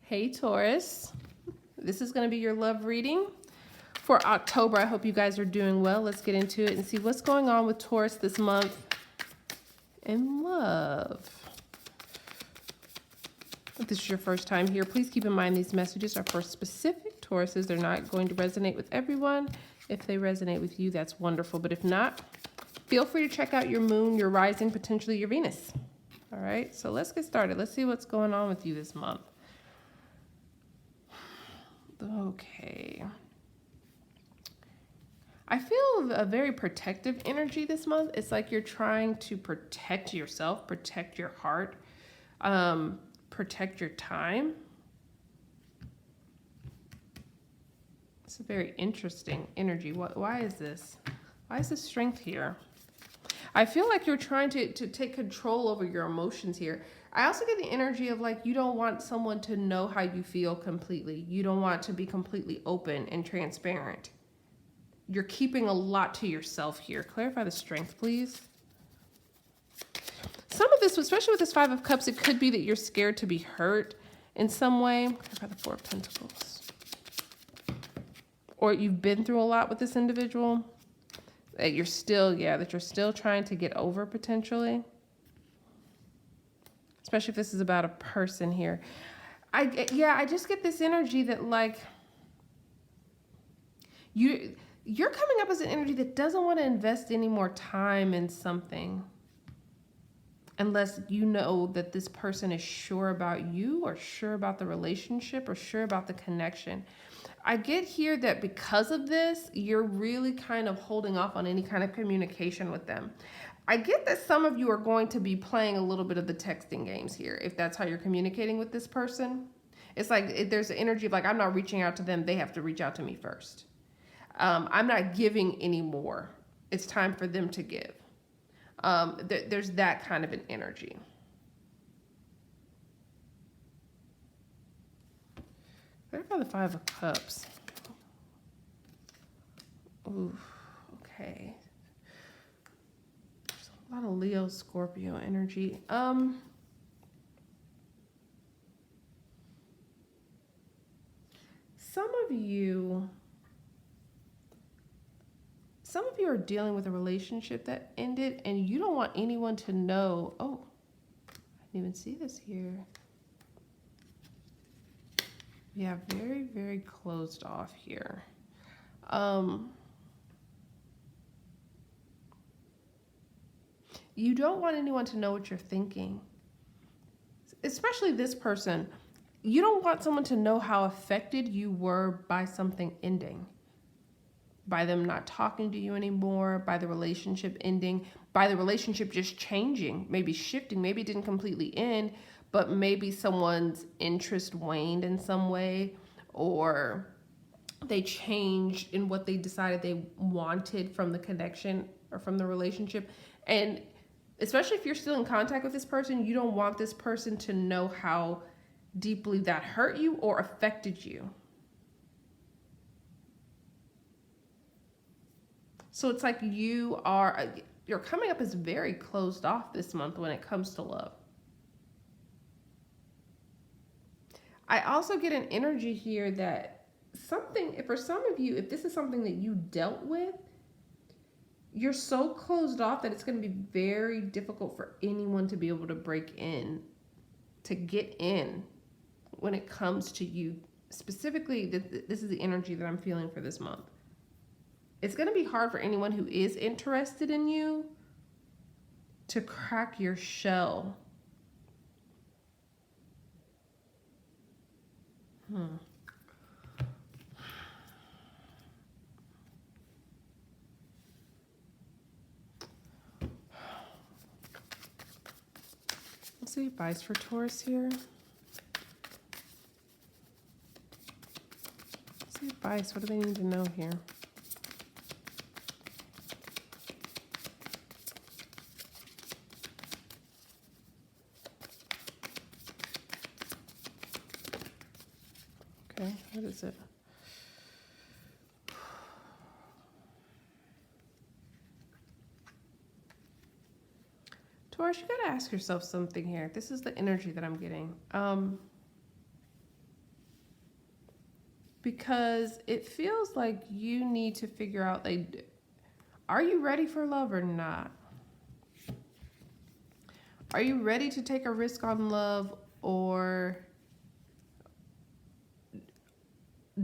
Hey Taurus, this is going to be your love reading for October. I hope you guys are doing well. Let's get into it and see what's going on with Taurus this month in love. If this is your first time here, please keep in mind these messages are for specific Tauruses. They're not going to resonate with everyone. If they resonate with you, that's wonderful. But if not, feel free to check out your moon, your rising, potentially your Venus. All right, so let's get started. Let's see what's going on with you this month. Okay. I feel a very protective energy this month. It's like you're trying to protect yourself, protect your heart, protect your time. It's a very interesting energy. Why is this? Why is this strength here? I feel like you're trying to take control over your emotions here. I also get the energy of like you don't want someone to know how you feel completely. You don't want to be completely open and transparent. You're keeping a lot to yourself here. Clarify the strength, please. Some of this, especially with this Five of Cups, it could be that you're scared to be hurt in some way. Clarify the Four of Pentacles. Or you've been through a lot with this individual. That you're still, that you're still trying to get over potentially. Especially if this is about a person here. I just get this energy that like, you're coming up as an energy that doesn't want to invest any more time in something. Unless you know that this person is sure about you or sure about the relationship or sure about the connection. I get here that because of this, you're really kind of holding off on any kind of communication with them. I get that some of you are going to be playing a little bit of the texting games here, if that's how you're communicating with this person. It's like there's an energy of like, I'm not reaching out to them. They have to reach out to me first. I'm not giving anymore. It's time for them to give. There's that kind of an energy. What about the Five of Cups? Ooh, okay. There's a lot of Leo, Scorpio energy. Some of you are dealing with a relationship that ended and you don't want anyone to know. Oh, I didn't even see this here. Yeah, very, very closed off here. You don't want anyone to know what you're thinking. Especially this person. You don't want someone to know how affected you were by something ending. By them not talking to you anymore, by the relationship ending, by the relationship just changing, maybe shifting, maybe it didn't completely end, but maybe someone's interest waned in some way, or they changed in what they decided they wanted from the connection or from the relationship. And especially if you're still in contact with this person, you don't want this person to know how deeply that hurt you or affected you. So it's like you're coming up as very closed off this month when it comes to love. I also get an energy here that for some of you, if this is something that you dealt with, you're so closed off that it's going to be very difficult for anyone to be able to break in, to get in when it comes to you. Specifically, this is the energy that I'm feeling for this month. It's going to be hard for anyone who is interested in you to crack your shell. Let's see advice for Taurus here. Let's see advice. What do they need to know here? Okay, what is it? Taurus, you gotta ask yourself something here. This is the energy that I'm getting. because it feels like you need to figure out, like, are you ready for love or not? Are you ready to take a risk on love, or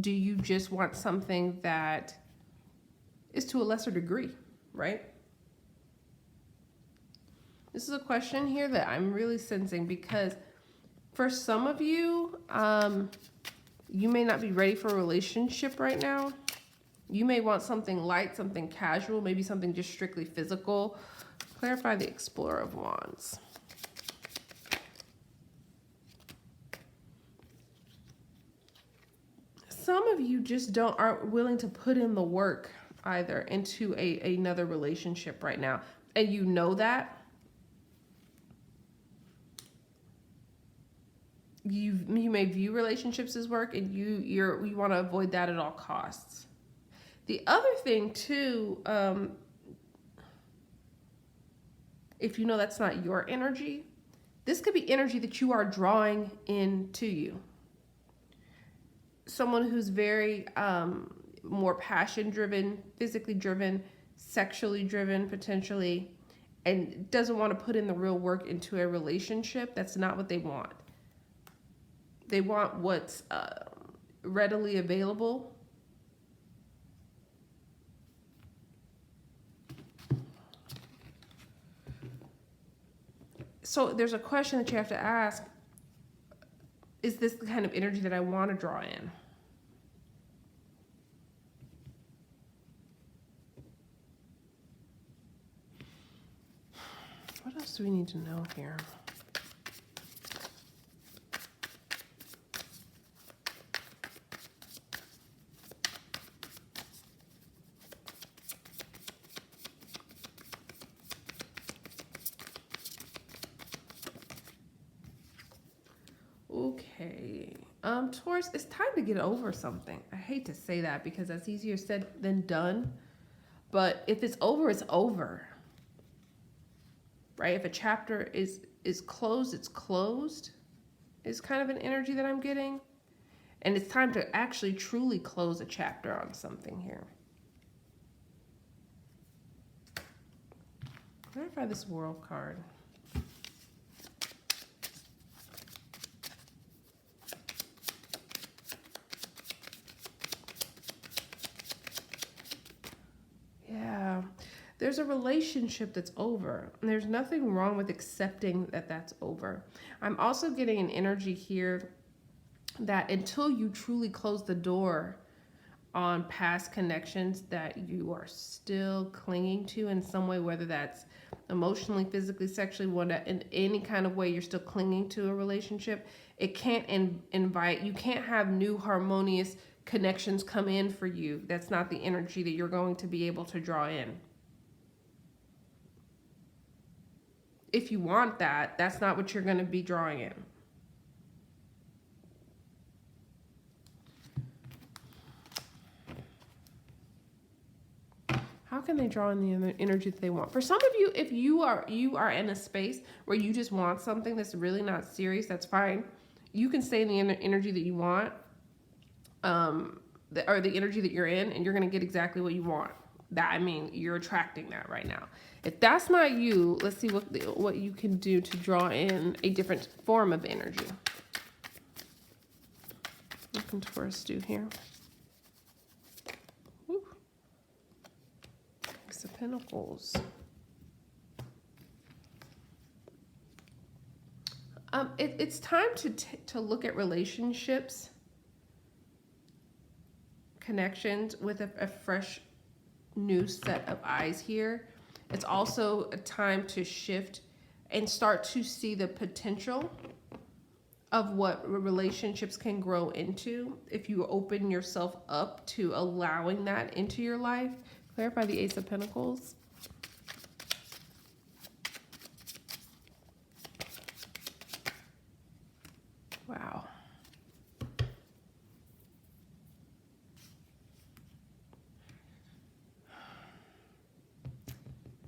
do you just want something that is to a lesser degree, right? This is a question here that I'm really sensing, because for some of you, you may not be ready for a relationship right now. You may want something light, something casual, maybe something just strictly physical. Clarify the Explorer of Wands. Some of you just aren't willing to put in the work either into another relationship right now. And you know that. You may view relationships as work, and you want to avoid that at all costs. The other thing too, if you know that's not your energy, this could be energy that you are drawing into you. Someone who's very more passion driven, physically driven, sexually driven potentially, and doesn't want to put in the real work into a relationship. That's not what they want. They want what's readily available. So there's a question that you have to ask. Is this the kind of energy that I want to draw in? What else do we need to know here? Okay. Taurus, it's time to get over something. I hate to say that because that's easier said than done. But if it's over, it's over. Right? If a chapter is closed, it's closed. Is kind of an energy that I'm getting. And it's time to actually truly close a chapter on something here. Clarify this World card. Yeah, there's a relationship that's over. And there's nothing wrong with accepting that that's over. I'm also getting an energy here that until you truly close the door on past connections that you are still clinging to in some way, whether that's emotionally, physically, sexually, in any kind of way you're still clinging to a relationship, it can't invite, you can't have new harmonious connections come in for you. That's not the energy that you're going to be able to draw in. If you want that, that's not what you're going to be drawing in. How can they draw in the energy that they want? For some of you, if you are in a space where you just want something that's really not serious, that's fine. You can stay in the energy that you want, or the energy that you're in, and you're going to get exactly what you want. That, I mean, you're attracting that right now. If that's not you, let's see what you can do to draw in a different form of energy. What can Taurus do here? Woo. Ace of Pentacles. It's time to look at relationships, connections with a fresh new set of eyes here. It's also a time to shift and start to see the potential of what relationships can grow into if you open yourself up to allowing that into your life. Clarify the Ace of Pentacles. Wow.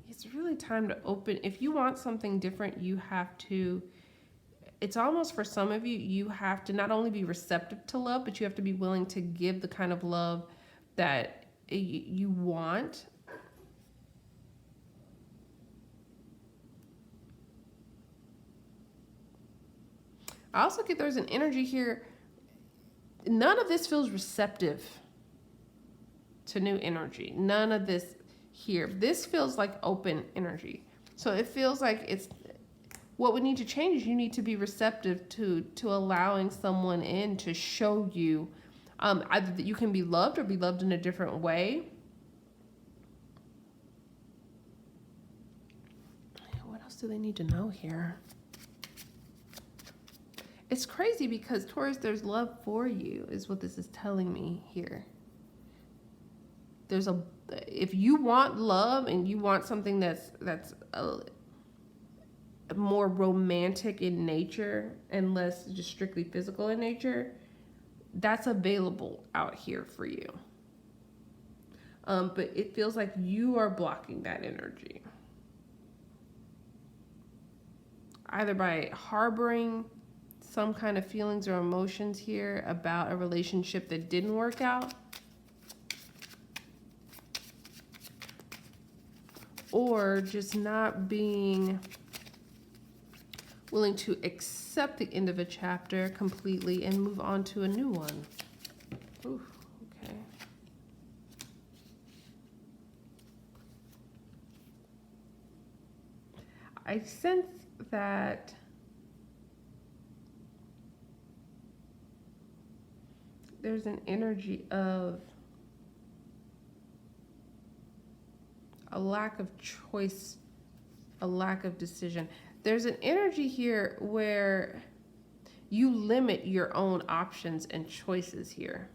It's really time to open. If you want something different, you have to it's almost for some of you, you have to not only be receptive to love, but you have to be willing to give the kind of love that you want. I also get there's an energy here. None of this feels receptive to new energy. None of this here. This feels like open energy. So it feels like it's what would need to change is you need to be receptive to allowing someone in to show you either that you can be loved or be loved in a different way. What else do they need to know here? It's crazy because Taurus, there's love for you is what this is telling me here. If you want love and you want something that's more romantic in nature and less just strictly physical in nature, that's available out here for you. But it feels like you are blocking that energy. Either by harboring some kind of feelings or emotions here about a relationship that didn't work out, or just not being willing to accept the end of a chapter completely and move on to a new one. Ooh, okay. I sense that there's an energy of a lack of choice, a lack of decision. There's an energy here where you limit your own options and choices here.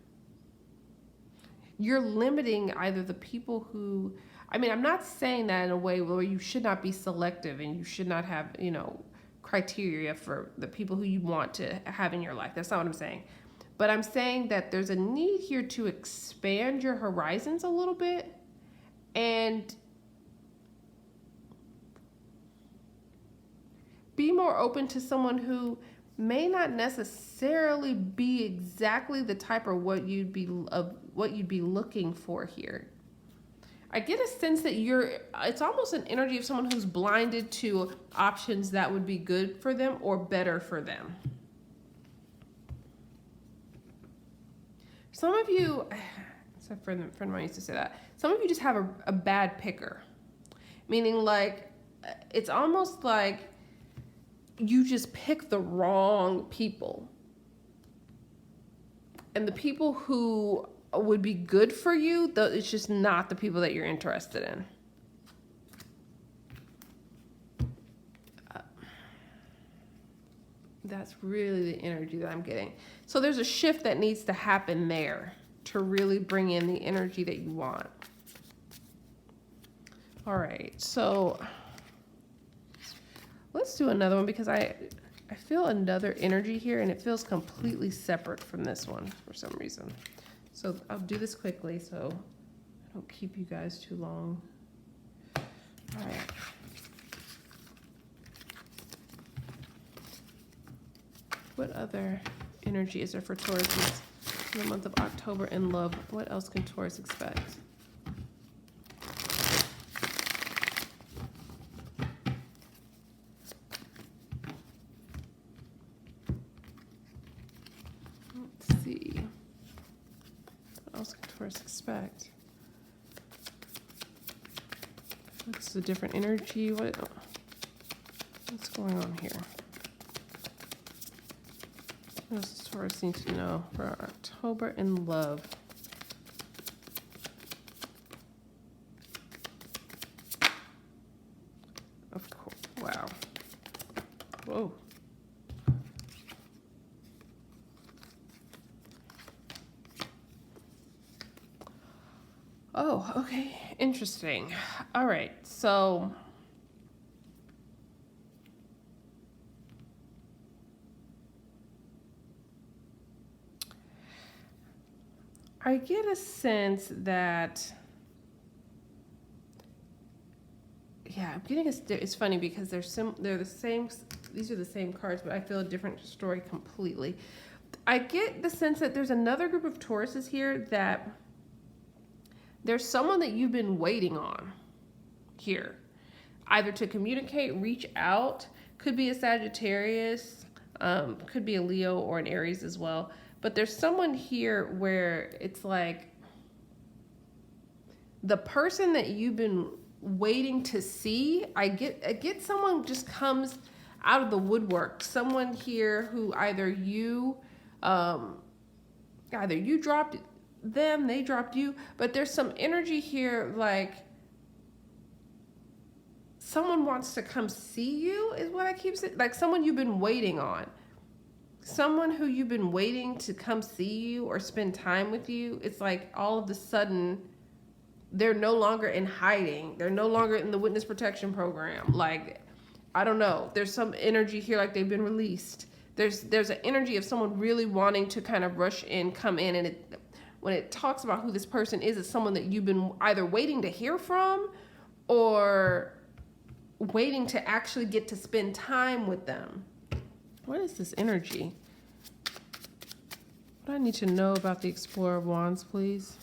You're limiting either the people who, I mean, I'm not saying that in a way where you should not be selective and you should not have, criteria for the people who you want to have in your life. That's not what I'm saying. But I'm saying that there's a need here to expand your horizons a little bit and be more open to someone who may not necessarily be exactly the type or what you'd be looking for here. I get a sense that it's almost an energy of someone who's blinded to options that would be good for them or better for them. Some of you, a friend of mine used to say that, some of you just have a bad picker. Meaning like, it's almost like you just pick the wrong people. And the people who would be good for you, it's just not the people that you're interested in. That's really the energy that I'm getting. So there's a shift that needs to happen there to really bring in the energy that you want. All right, so let's do another one because I feel another energy here and it feels completely separate from this one for some reason. So I'll do this quickly so I don't keep you guys too long. All right. What other energy is there for Taurus in the month of October in love? What else can Taurus expect? Let's see. What else can Taurus expect? What's the different energy? What's going on here? What else does Taurus need to know for October in love? Of course. Wow. Whoa. Oh, okay. Interesting. All right. So I get a sense that, yeah, I'm getting it's funny because they're the same these are the same cards, but I feel a different story completely. I get the sense that there's another group of Tauruses here that there's someone that you've been waiting on here, either to communicate, reach out. Could be a Sagittarius, could be a Leo or an Aries as well. But there's someone here where it's like the person that you've been waiting to see. I get someone just comes out of the woodwork. Someone here who either you dropped them, they dropped you, but there's some energy here like someone wants to come see you is what I keep saying. Like someone you've been waiting on. Someone who you've been waiting to come see you or spend time with you. It's like all of a sudden they're no longer in hiding. They're no longer in the witness protection program. Like, I don't know. There's some energy here like they've been released. There's an energy of someone really wanting to kind of rush in, come in, and when it talks about who this person is, it's someone that you've been either waiting to hear from or waiting to actually get to spend time with them. What is this energy? What do I need to know about the Explorer of Wands, please?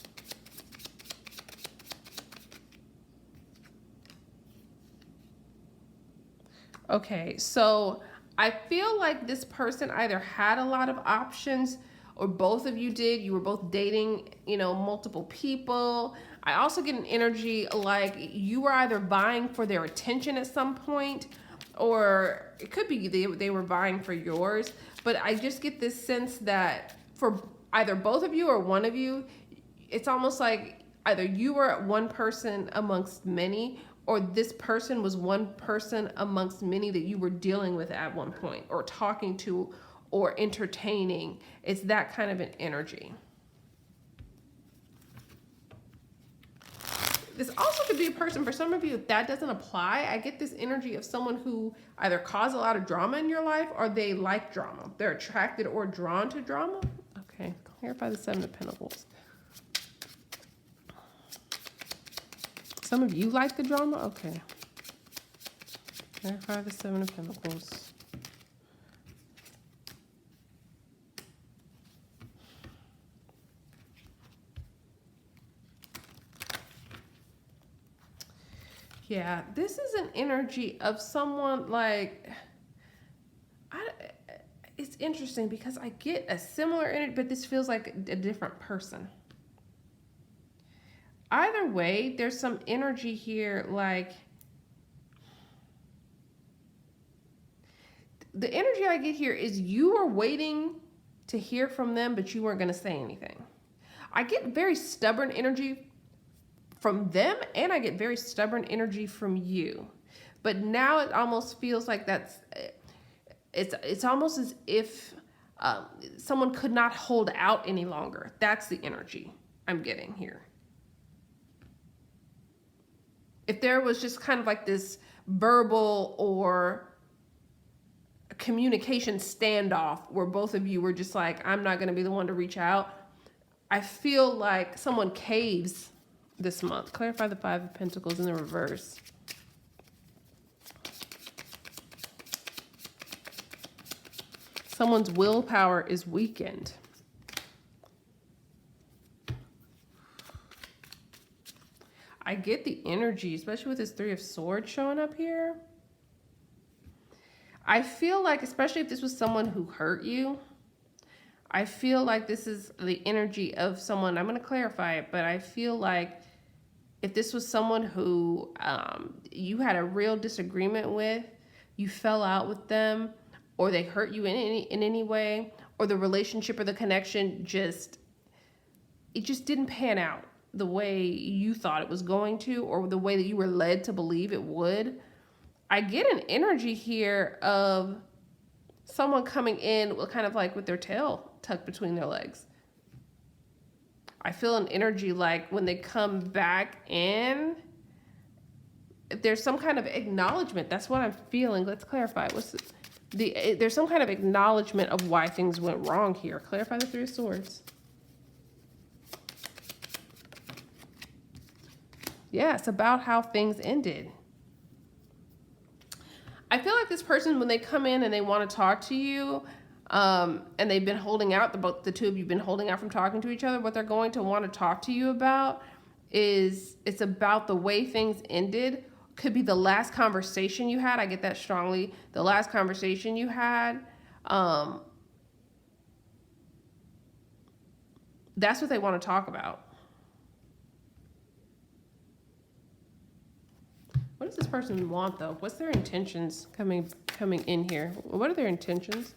Okay, so I feel like this person either had a lot of options or both of you did. You were both dating, multiple people. I also get an energy like you were either vying for their attention at some point, or it could be they were vying for yours. But I just get this sense that for either both of you or one of you, it's almost like either you were one person amongst many, or this person was one person amongst many that you were dealing with at one point, or talking to, or entertaining. It's that kind of an energy. This also could be a person, for some of you, if that doesn't apply, I get this energy of someone who either caused a lot of drama in your life or they like drama. They're attracted or drawn to drama. Okay, clarify the Seven of Pentacles. Some of you like the drama? Okay. Clarify the Seven of Pentacles. Yeah, this is an energy of someone like, it's interesting because I get a similar energy, but this feels like a different person. Either way, there's some energy here, like the energy I get here is you are waiting to hear from them, but you weren't going to say anything. I get very stubborn energy from them, and I get very stubborn energy from you. But now it almost feels like it's almost as if someone could not hold out any longer. That's the energy I'm getting here. If there was just kind of like this verbal or communication standoff where both of you were just like, I'm not going to be the one to reach out, I feel like someone caves this month. Clarify the Five of Pentacles in the reverse. Someone's willpower is weakened. I get the energy, especially with this Three of Swords showing up here. I feel like, especially if this was someone who hurt you, I feel like this is the energy of someone, I'm going to clarify it, but I feel like if this was someone who you had a real disagreement with, you fell out with them, or they hurt you in any way, or the relationship or the connection just didn't pan out the way you thought it was going to, or the way that you were led to believe it would. I get an energy here of someone coming in with kind of like with their tail tucked between their legs. I feel an energy like when they come back in, there's some kind of acknowledgement. That's what I'm feeling. Let's clarify. There's some kind of acknowledgement of why things went wrong here. Clarify the Three of Swords. Yeah, it's about how things ended. I feel like this person, when they come in and they want to talk to you, and they've been holding out, the two of you have been holding out from talking to each other, what they're going to want to talk to you about is it's about the way things ended. Could be the last conversation you had. I get that strongly. The last conversation you had. That's what they want to talk about. What does this person want, though? What's their intentions coming in here? What are their intentions?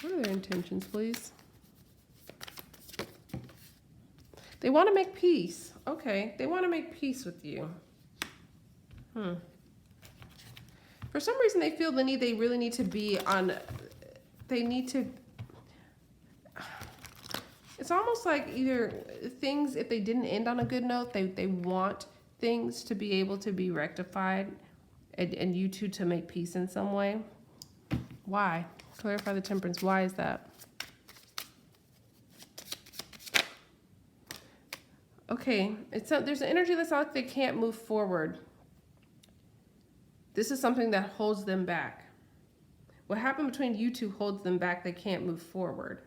What are their intentions, please? They want to make peace. Okay, they want to make peace with you. For some reason, they feel they really need to be on, they need to, it's almost like either things, if they didn't end on a good note, they want things to be able to be rectified and you two to make peace in some way. Why? Clarify the Temperance. Why is that? Okay, there's an energy that's like they can't move forward. This is something that holds them back. What happened between you two holds them back. They can't move forward.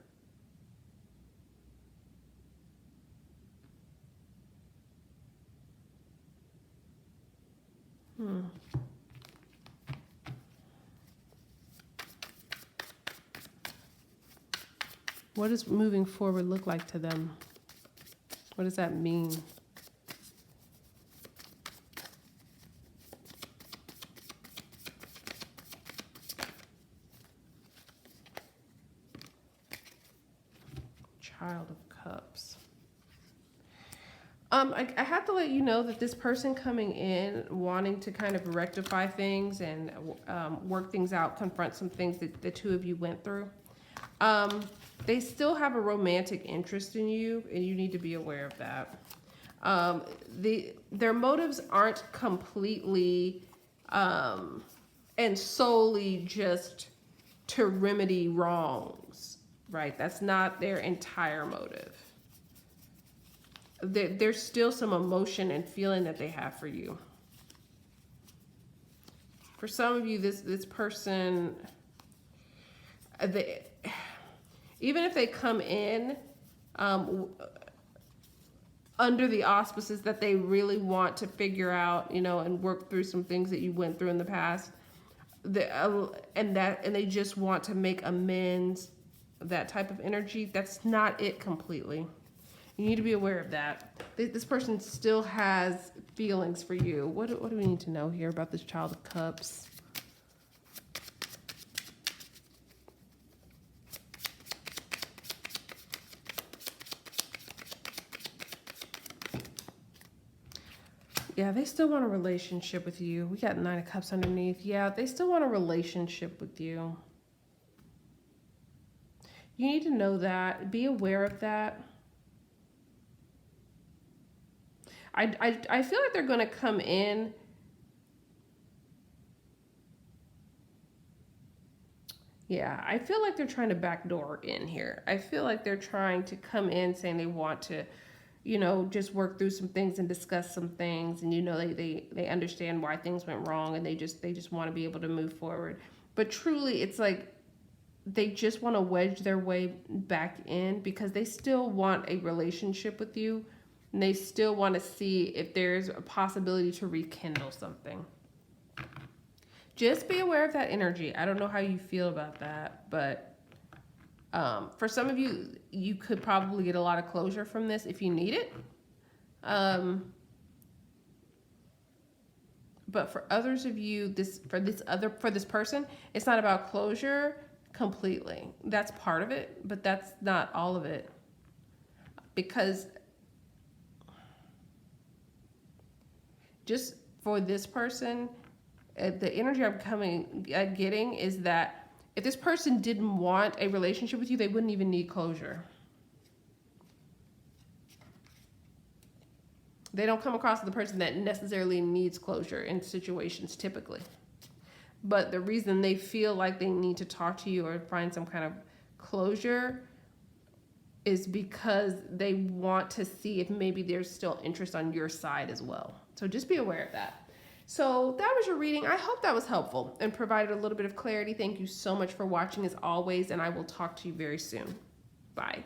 What does moving forward look like to them? What does that mean? Child of Cups. I have to let you know that this person coming in wanting to kind of rectify things and work things out, confront some things that the two of you went through. They still have a romantic interest in you, and you need to be aware of that. Their motives aren't completely and solely just to remedy wrongs, right? That's not their entire motive. There's still some emotion and feeling that they have for you. For some of you, this person, even if they come in under the auspices that they really want to figure out, and work through some things that you went through in the past, and they just want to make amends, that type of energy, that's not it completely. You need to be aware of that. This person still has feelings for you. What do we need to know here about this Child of Cups? Yeah, they still want a relationship with you. We got 9 of Cups underneath. Yeah, they still want a relationship with you. You need to know that. Be aware of that. I feel like they're going to come in. Yeah, I feel like they're trying to backdoor in here. I feel like they're trying to come in saying they want to, just work through some things and discuss some things. And, they understand why things went wrong, and they just want to be able to move forward. But truly, it's like they just want to wedge their way back in because they still want a relationship with you. And they still want to see if there's a possibility to rekindle something. Just be aware of that energy. I don't know how you feel about that, but for some of you, you could probably get a lot of closure from this if you need it. But for others of you, for this person, it's not about closure completely. That's part of it, but that's not all of it. Because just for this person, the energy I'm getting is that if this person didn't want a relationship with you, they wouldn't even need closure. They don't come across as the person that necessarily needs closure in situations typically. But the reason they feel like they need to talk to you or find some kind of closure is because they want to see if maybe there's still interest on your side as well. So just be aware of that. So that was your reading. I hope that was helpful and provided a little bit of clarity. Thank you so much for watching as always, and I will talk to you very soon. Bye.